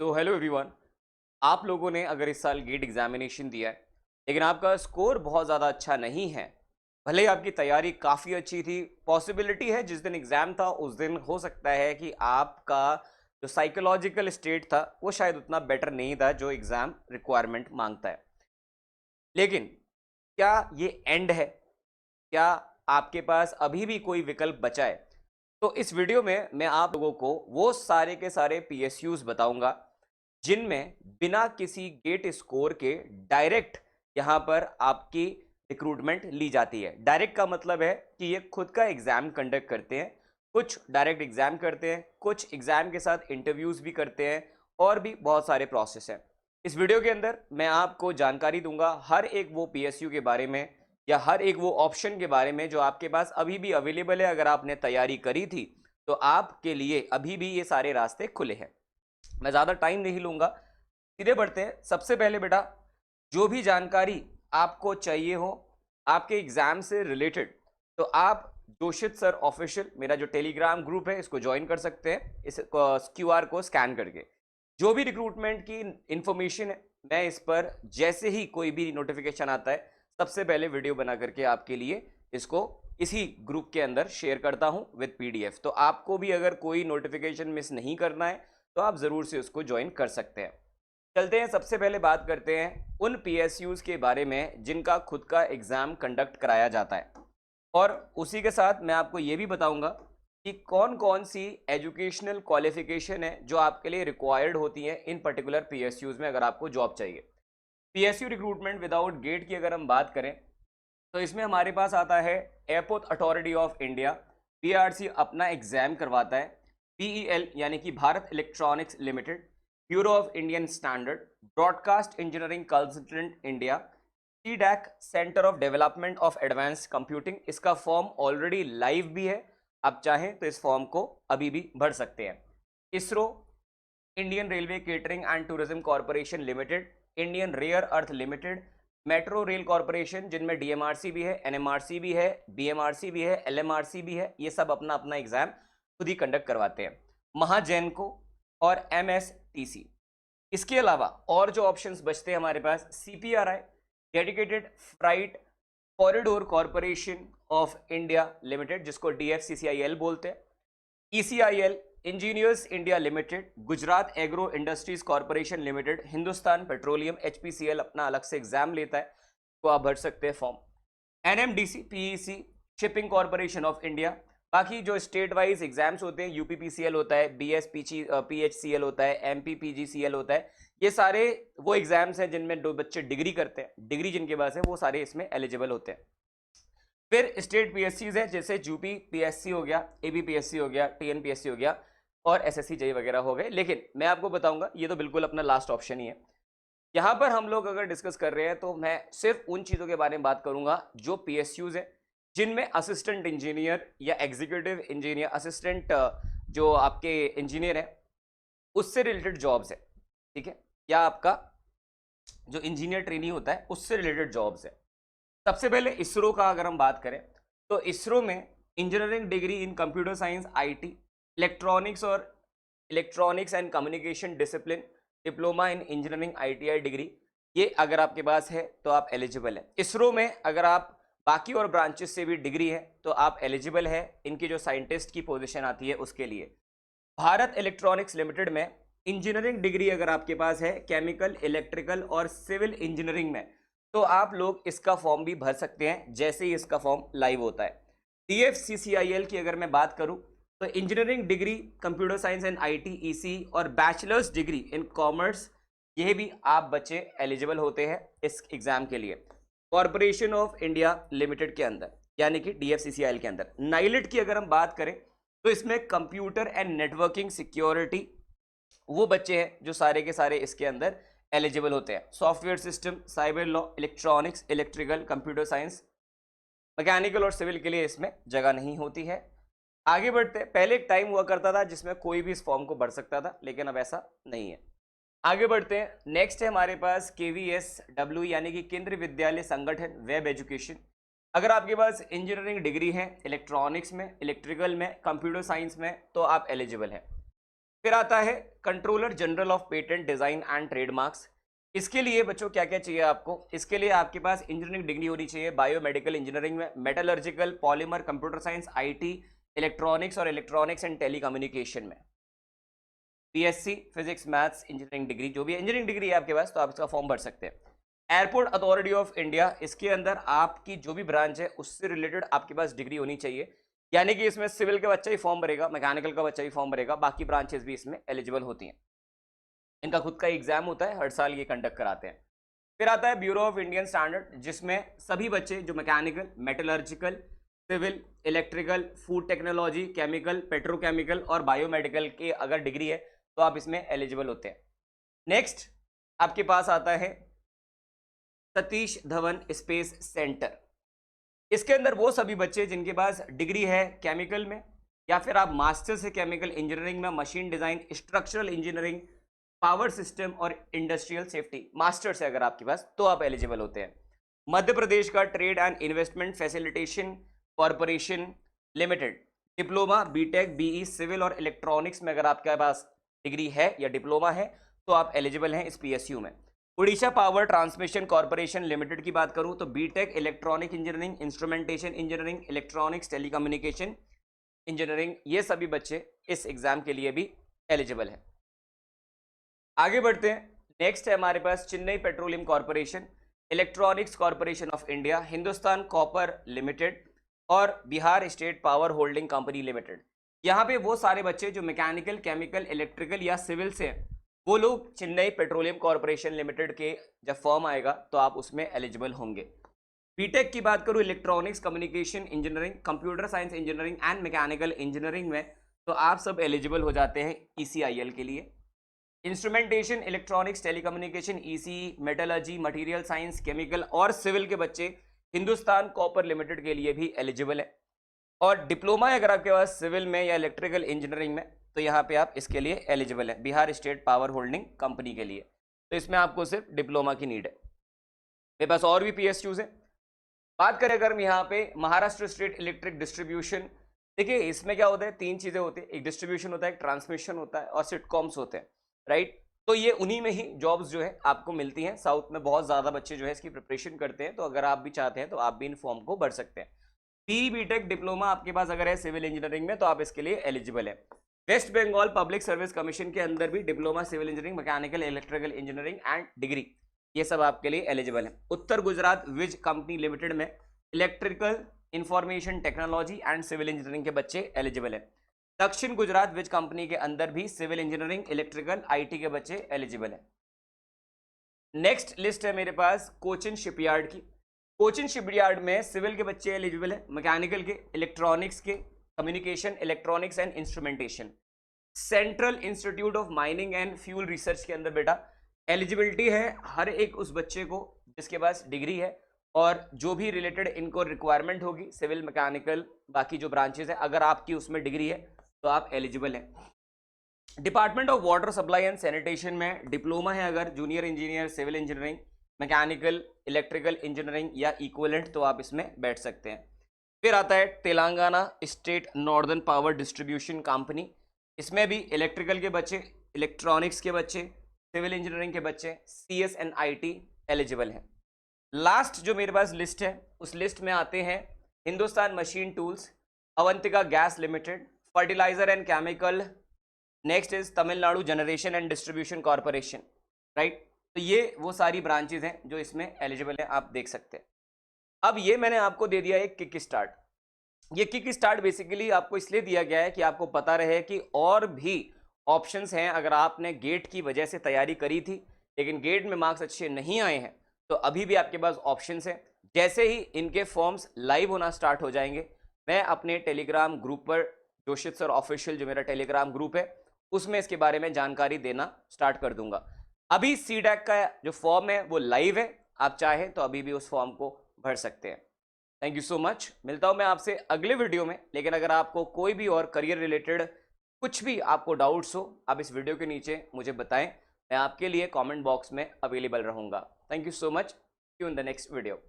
तो hello everyone. आप लोगों ने अगर इस साल गेट एग्जामिनेशन दिया है लेकिन आपका स्कोर बहुत ज़्यादा अच्छा नहीं है, भले ही आपकी तैयारी काफ़ी अच्छी थी, पॉसिबिलिटी है जिस दिन एग्ज़ाम था उस दिन हो सकता है कि आपका जो साइकोलॉजिकल स्टेट था वो शायद उतना बेटर नहीं था जो एग्ज़ाम रिक्वायरमेंट मांगता है। लेकिन क्या ये एंड है? क्या आपके पास अभी भी कोई विकल्प बचा है? तो इस वीडियो में मैं आप लोगों को वो सारे के सारे पीएसयूज बताऊंगा जिनमें बिना किसी गेट स्कोर के डायरेक्ट यहां पर आपकी रिक्रूटमेंट ली जाती है। डायरेक्ट का मतलब है कि ये खुद का एग्जाम कंडक्ट करते हैं, कुछ डायरेक्ट एग्जाम करते हैं, कुछ एग्जाम के साथ इंटरव्यूज भी करते हैं और भी बहुत सारे प्रोसेस हैं। इस वीडियो के अंदर मैं आपको जानकारी दूंगा हर एक वो पीएसयू के बारे में या हर एक वो ऑप्शन के बारे में जो आपके पास अभी भी अवेलेबल है। अगर आपने तैयारी करी थी तो आपके लिए अभी भी ये सारे रास्ते खुले हैं। मैं ज़्यादा टाइम नहीं लूंगा, सीधे बढ़ते हैं। सबसे पहले बेटा, जो भी जानकारी आपको चाहिए हो आपके एग्जाम से रिलेटेड, तो आप जोशित सर ऑफिशियल मेरा जो टेलीग्राम ग्रुप है इसको ज्वाइन कर सकते हैं इस क्यूआर को स्कैन करके। जो भी रिक्रूटमेंट की इंफॉर्मेशन है मैं इस पर जैसे ही कोई भी नोटिफिकेशन आता है सबसे पहले वीडियो बना करके आपके लिए इसको इसी ग्रुप के अंदर शेयर करता हूं विद पीडीएफ। तो आपको भी अगर कोई नोटिफिकेशन मिस नहीं करना है तो आप ज़रूर से उसको ज्वाइन कर सकते हैं। चलते हैं, सबसे पहले बात करते हैं उन पीएसयूज के बारे में जिनका खुद का एग्ज़ाम कंडक्ट कराया जाता है, और उसी के साथ मैं आपको ये भी बताऊंगा कि कौन कौन सी एजुकेशनल क्वालिफिकेशन है जो आपके लिए रिक्वायर्ड होती हैं इन पर्टिकुलर पीएसयूज में अगर आपको जॉब चाहिए। पीएसयू रिक्रूटमेंट विदाउट गेट की अगर हम बात करें तो इसमें हमारे पास आता है airport authority of India, PRC अपना एग्जाम करवाता है। पीईएल यानी कि Bharat electronics limited, bureau of Indian standard, broadcast engineering consultant India, CDAC centre of development of advance computing. इसका फॉर्म ऑलरेडी लाइव भी है, आप चाहें तो इस फॉर्म को अभी भी भर सकते हैं। ISRO, Indian railway catering and tourism corporation limited, Indian rare earth limited, metro rail corporation जिनमें डीएमआरसी भी है, एनएमआरसी भी है, बीएमआरसी भी है, एलएमआरसी भी है, ये सब अपना अपना एग्जाम खुद ही कंडक्ट करवाते हैं। महाजैनको और एमएसटीसी। इसके अलावा और जो ऑप्शंस बचते हैं हमारे पास, CPRI dedicated freight corridor corporation of India limited जिसको डीएफसीसीआईएल बोलते हैं, ECIL, engineers India limited, Gujarat agro industries corporation limited, Hindustan petroleum, HPCL अपना अलग से एग्जाम लेता है तो आप भर सकते हैं form. NMDC, PEC, shipping corporation of India. बाकी जो स्टेट वाइज एग्जाम्स होते हैं, यूपीपीसीएल होता है, पीएचसीएल होता है, एमपीपीजीसीएल होता है, ये सारे वो एग्जाम्स हैं जिनमें दो बच्चे डिग्री करते हैं। डिग्री जिनके पास है वो सारे इसमें एलिजिबल होते हैं। फिर स्टेट पीएससीज है जैसे यूपी पीएससी हो गया, एबीपीएससी हो गया, टीएनपीएससी हो गया और एसएससी जेई वगैरह हो गए। लेकिन मैं आपको बताऊंगा ये तो बिल्कुल अपना लास्ट ऑप्शन ही है। यहां पर हम लोग अगर डिस्कस कर रहे हैं तो मैं सिर्फ उन चीज़ों के बारे में बात करूंगा जो पीएसयूज है जिनमें असिस्टेंट इंजीनियर या एग्जीक्यूटिव इंजीनियर, असिस्टेंट जो आपके इंजीनियर है उससे रिलेटेड जॉब्स है, ठीक है, या आपका जो इंजीनियर ट्रेनी होता है उससे रिलेटेड जॉब्स है। सबसे पहले इसरो का अगर हम बात करें तो इसरो में engineering degree in computer science IT, electronics और electronics and communication discipline, diploma in engineering ITI degree, ये अगर आपके पास है तो आप एलिजिबल है। इसरो में अगर आप बाकी और ब्रांचेस से भी डिग्री है तो आप एलिजिबल है इनकी जो साइंटिस्ट की पोजीशन आती है उसके लिए। भारत इलेक्ट्रॉनिक्स लिमिटेड में इंजीनियरिंग डिग्री अगर आपके पास है केमिकल, इलेक्ट्रिकल और सिविल इंजीनियरिंग में तो आप लोग इसका फॉर्म भी भर सकते हैं जैसे ही इसका फॉर्म लाइव होता है। डीएफसीसीआईएल की अगर मैं बात करूं तो engineering degree computer science and IT EC और बैचलर्स डिग्री इन कॉमर्स, ये भी आप बच्चे एलिजिबल होते हैं इस एग्जाम के लिए। कॉरपोरेशन ऑफ इंडिया लिमिटेड के अंदर यानी कि डीएफसीसीआईएल के अंदर। नाइलेट की अगर हम बात करें तो इसमें कंप्यूटर एंड नेटवर्किंग सिक्योरिटी, वो बच्चे हैं जो सारे के सारे इसके अंदर एलिजिबल होते हैं। Software system, cyber law, electronics, electrical, computer science, mechanical और सिविल के लिए इसमें जगह नहीं होती है। आगे बढ़ते हैं। पहले एक टाइम हुआ करता था जिसमें कोई भी इस फॉर्म को भर सकता था लेकिन अब ऐसा नहीं है। आगे बढ़ते हैं। नेक्स्ट है हमारे पास केवीएसडब्ल्यू यानी कि केंद्रीय विद्यालय संगठन वेब एजुकेशन। अगर आपके पास इंजीनियरिंग डिग्री है इलेक्ट्रॉनिक्स में, इलेक्ट्रिकल में, कंप्यूटर साइंस में तो आप एलिजिबल हैं। फिर आता है controller general of patent design and trademarks. इसके लिए बच्चों क्या क्या चाहिए आपको? इसके लिए आपके पास इंजीनियरिंग डिग्री होनी चाहिए बायोमेडिकल इंजीनियरिंग में, metallurgical, polymer, computer science, IT, electronics और इलेक्ट्रॉनिक्स एंड टेलीकम्युनिकेशन में। BSc physics maths engineering degree, जो भी इंजीनियरिंग डिग्री है आपके पास, तो आप इसका फॉर्म भर सकते हैं। एयरपोर्ट अथॉरिटी ऑफ इंडिया, इसके अंदर आपकी जो भी ब्रांच है उससे रिलेटेड आपके पास डिग्री होनी चाहिए, यानी कि इसमें सिविल का बच्चा ही फॉर्म भरेगा, मैकेनिकल का बच्चा ही फॉर्म भरेगा, बाकी ब्रांचेस भी इसमें एलिजिबल होती हैं। इनका खुद का एग्जाम होता है, हर साल ये कंडक्ट कराते हैं। फिर आता है ब्यूरो ऑफ इंडियन स्टैंडर्ड, जिसमें सभी बच्चे जो mechanical, metallurgical, civil, electrical, food technology, chemical, petrochemical और बायोमेडिकल के अगर डिग्री है तो आप इसमें एलिजिबल होते हैं। नेक्स्ट आपके पास आता है सतीश धवन स्पेस सेंटर। इसके अंदर वो सभी बच्चे जिनके पास डिग्री है केमिकल में, या फिर आप मास्टर्स है केमिकल इंजीनियरिंग में, machine design, structural engineering, power system और इंडस्ट्रियल सेफ्टी, मास्टर्स है अगर आपके पास, तो आप एलिजिबल होते हैं। मध्य प्रदेश का trade and investment facilitation corporation limited, diploma, BTech, BE, civil और इलेक्ट्रॉनिक्स में अगर आपके पास डिग्री है या डिप्लोमा है तो आप एलिजिबल हैं इस पीएसयू में। Orissa power transmission corporation limited की बात करूं तो BTech, electronic engineering, instrumentation engineering, electronics, telecommunication engineering, ये सभी बच्चे इस एग्जाम के लिए भी एलिजिबल हैं। आगे बढ़ते हैं। नेक्स्ट है हमारे पास Chennai petroleum corporation, electronics corporation of India, Hindustan copper limited और Bihar state power holding company limited. यहाँ पे वो सारे बच्चे जो मैकेनिकल, केमिकल, इलेक्ट्रिकल या सिविल से हैं, वो लोग चेन्नई पेट्रोलियम कॉर्पोरेशन लिमिटेड के जब फॉर्म आएगा तो आप उसमें एलिजिबल होंगे। बीटेक की बात करूँ, electronics communication engineering, computer science engineering and mechanical engineering में, तो आप सब एलिजिबल हो जाते हैं ईसीआईएल के लिए। Instrumentation, electronics, telecommunication, ECE, metallurgy, material science, chemical और सिविल के बच्चे हिंदुस्तान कॉपर लिमिटेड के लिए भी एलिजिबल है। और डिप्लोमा है अगर आपके पास सिविल में या इलेक्ट्रिकल इंजीनियरिंग में, तो यहाँ पे आप इसके लिए एलिजिबल है, Bihar state power holding company के लिए। तो इसमें आपको सिर्फ डिप्लोमा की नीड है। मेरे पास और भी पीएसयूज है। बात करें अगर यहाँ पे महाराष्ट्र स्टेट इलेक्ट्रिक डिस्ट्रीब्यूशन, देखिए इसमें क्या होता है, तीन चीजें होती है, एक डिस्ट्रीब्यूशन होता है, एक ट्रांसमिशन होता है और सिटकॉम्स होते हैं, राइट। तो ये उन्हीं में ही जॉब्स जो है आपको मिलती हैं। साउथ में बहुत ज्यादा बच्चे जो है इसकी प्रिपरेशन करते हैं, तो अगर आप भी चाहते हैं तो आप भी इन फॉर्म को भर सकते हैं। बी बीटेक डिप्लोमा आपके पास अगर है सिविल इंजीनियरिंग में तो आप इसके लिए एलिजिबल है। West Bengal Public Service Commission के अंदर भी diploma civil engineering, mechanical, electrical engineering and degree, ये सब आपके लिए एलिजिबल है। उत्तर गुजरात विज कंपनी लिमिटेड में electrical, information technology and civil engineering के बच्चे एलिजिबल है। दक्षिण गुजरात विज कंपनी के अंदर भी सिविल इंजीनियरिंग, इलेक्ट्रिकल, आईटी के बच्चे एलिजिबल है। नेक्स्ट लिस्ट है मेरे पास कोचिन शिपयार्ड की। कोचिन शिपयार्ड में सिविल के बच्चे एलिजिबल है, मैकेनिकल के, इलेक्ट्रॉनिक्स के, communication, electronics and instrumentation. Central institute of mining and fuel research के अंदर बेटा एलिजिबिलिटी है हर एक उस बच्चे को जिसके पास डिग्री है, और जो भी रिलेटेड इनको रिक्वायरमेंट होगी सिविल, मैकेनिकल, बाकी जो ब्रांचेस है, अगर आपकी उसमें डिग्री है तो आप एलिजिबल हैं। Department of Water Supply and Sanitation में डिप्लोमा है अगर, junior engineer, civil engineering, mechanical, electrical engineering या इक्विवेलेंट, तो आप इसमें बैठ सकते हैं। फिर आता है Telangana State Northern Power Distribution Company. इसमें भी इलेक्ट्रिकल के बच्चे, इलेक्ट्रॉनिक्स के बच्चे, सिविल इंजीनियरिंग के बच्चे, सीएस एंड आईटी एलिजिबल हैं। लास्ट जो मेरे पास लिस्ट है उस लिस्ट में आते हैं Hindustan Machine Tools, Avantika Gas Limited, fertiliser and chemical, next is Tamil Nadu Generation and Distribution Corporation, right. तो ये वो सारी ब्रांचेज हैं जो इसमें एलिजिबल हैं, आप देख सकते हैं। अब ये मैंने आपको दे दिया एक किक स्टार्ट। ये किक स्टार्ट बेसिकली आपको इसलिए दिया गया है कि आपको पता रहे कि और भी ऑप्शंस हैं। अगर आपने गेट की वजह से तैयारी करी थी लेकिन गेट में मार्क्स अच्छे नहीं आए हैं, तो अभी भी आपके पास ऑप्शंस हैं। जैसे ही इनके फॉर्म्स लाइव होना स्टार्ट हो जाएंगे, मैं अपने टेलीग्राम ग्रुप पर, जोशित सर ऑफिशियल जो मेरा टेलीग्राम ग्रुप है, उसमें इसके बारे में जानकारी देना स्टार्ट कर दूंगा। अभी सीडैक का जो फॉर्म है वो लाइव है, आप चाहें तो अभी भी उस फॉर्म को भर सकते हैं। Thank you so much. मिलता हूं मैं आपसे अगले वीडियो में। लेकिन अगर आपको कोई भी और करियर रिलेटेड कुछ भी आपको डाउट्स हो, आप इस वीडियो के नीचे मुझे बताएं, मैं आपके लिए कमेंट बॉक्स में अवेलेबल रहूंगा। Thank you so much. See you in the next video.